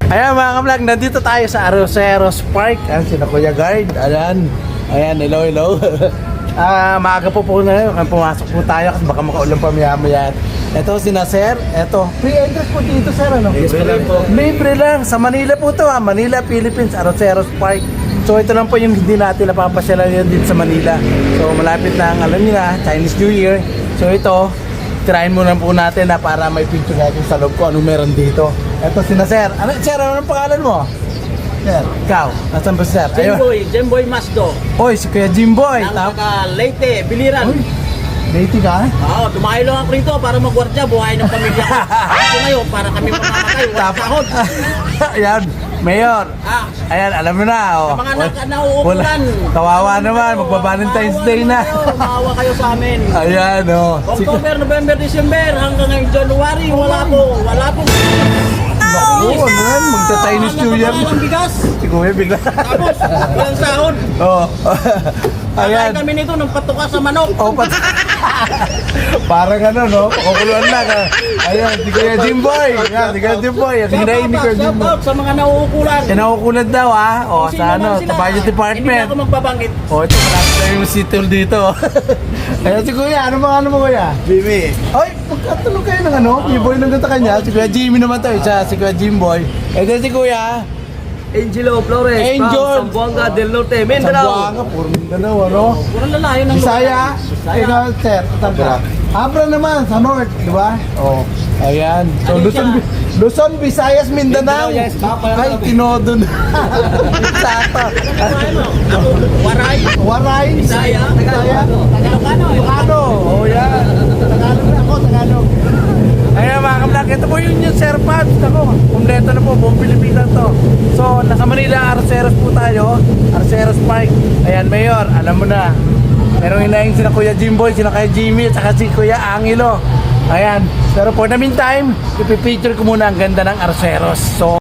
Ayan mga ka-vlog, nandito tayo sa Arroceros Park. Ayan, sina Kuya Guard. Ayan, hello. Maaga po na yun. Pumasok po tayo kasi baka makaulan pa maya-maya. Ito sina Sir. Ito, free entrance po dito Sir, ano? Libre lang po. Libre lang. Sa Manila po to ha. Manila, Philippines, Arroceros Park. So ito lang po yung hindi natin napapasyalan yun dito sa Manila. So malapit na ang alam niyo na, Chinese New Year. So ito, tirahin muna po natin na para may picture natin sa loob ko ano meron dito. Ito sina Sir. Ano, Sir, anong pangalan mo? Sir, ikaw. Nasaan ba si Sir? Jimboy Masdo. Oy, si Kuya Jimboy. Ang taga Leyte, Biliran. Uy, dating ka? Oo, dumayo lang ako rito para magwardya, buhay ng pamilya ko. Ito ngayon, para kami makamatay, walang sahod. Ayan, Mayor. Ayan, alam mo na. Oh. Sa mga nauupulan. Kawawa naman, magpa-Valentine's Day na. Maawa kayo sa amin. Ayan, oh. October, November, December, hanggang ngayong January, wala po. Naku, ano yan? Magta-Chinese New Year. Ang bigas. Si Kuya bigla. Tapos, walang sahod. Oh. Kakain Ayan. kami nito ng patuka sa manok. Oh, parang ano, no? Pakukuluan lang. Ayan, si Kuya Jimboy. Ayan, si Kuya Jimboy. Ang hinahin ni Kuya Shout Jimboy. out sa mga nauukulan. Kinakukulat daw, ha? O, Kung sino sa man ano, sila, sa budget Hindi na department. ako magbabanggit. O, ito, malapit na yung sitol dito. Ayan, si Kuya. Ano mo, Kuya? Bibi. Ay, magkatulog kayo ng ano? Kuya Boy lang gata kanya. Si Kuya Jimmy naman to. Isa, si Kuya Jimboy. Ito si Kuya. Angelo Flores Angel. from Zamboanga del Norte, Mindanao. Sambuanga, puro Mindanao, ano? Purang lalayo ng Bisaya. Ikaw, Sir. Tangka. Abra naman, sa North, di ba? Oo. Ayan. So, Ano Luzon, Visayas, Mindanao. Mindanao, yes. Ay, tinodo na. Sakto. Ano? Ako, Waray. Waray. Bisaya. Bisaya. Tagalogano. Tagalog. Oh, yan. Tagalog na ako, Tagalog. Ayan mga ka-vlog, ito po yung Sir Pads. Ako, kumpleto na po, buong Pilipinas to. So, nasa Manila, Arroceros po tayo. Arroceros Park. Ayan, Mayor, alam mo na. Merong hinahing sina Kuya Jimboy, sina Kuya Jimmy, at saka si Kuya Angelo. Ayan. Pero for the meantime, ipipicture ko muna ang ganda ng Arroceros. So,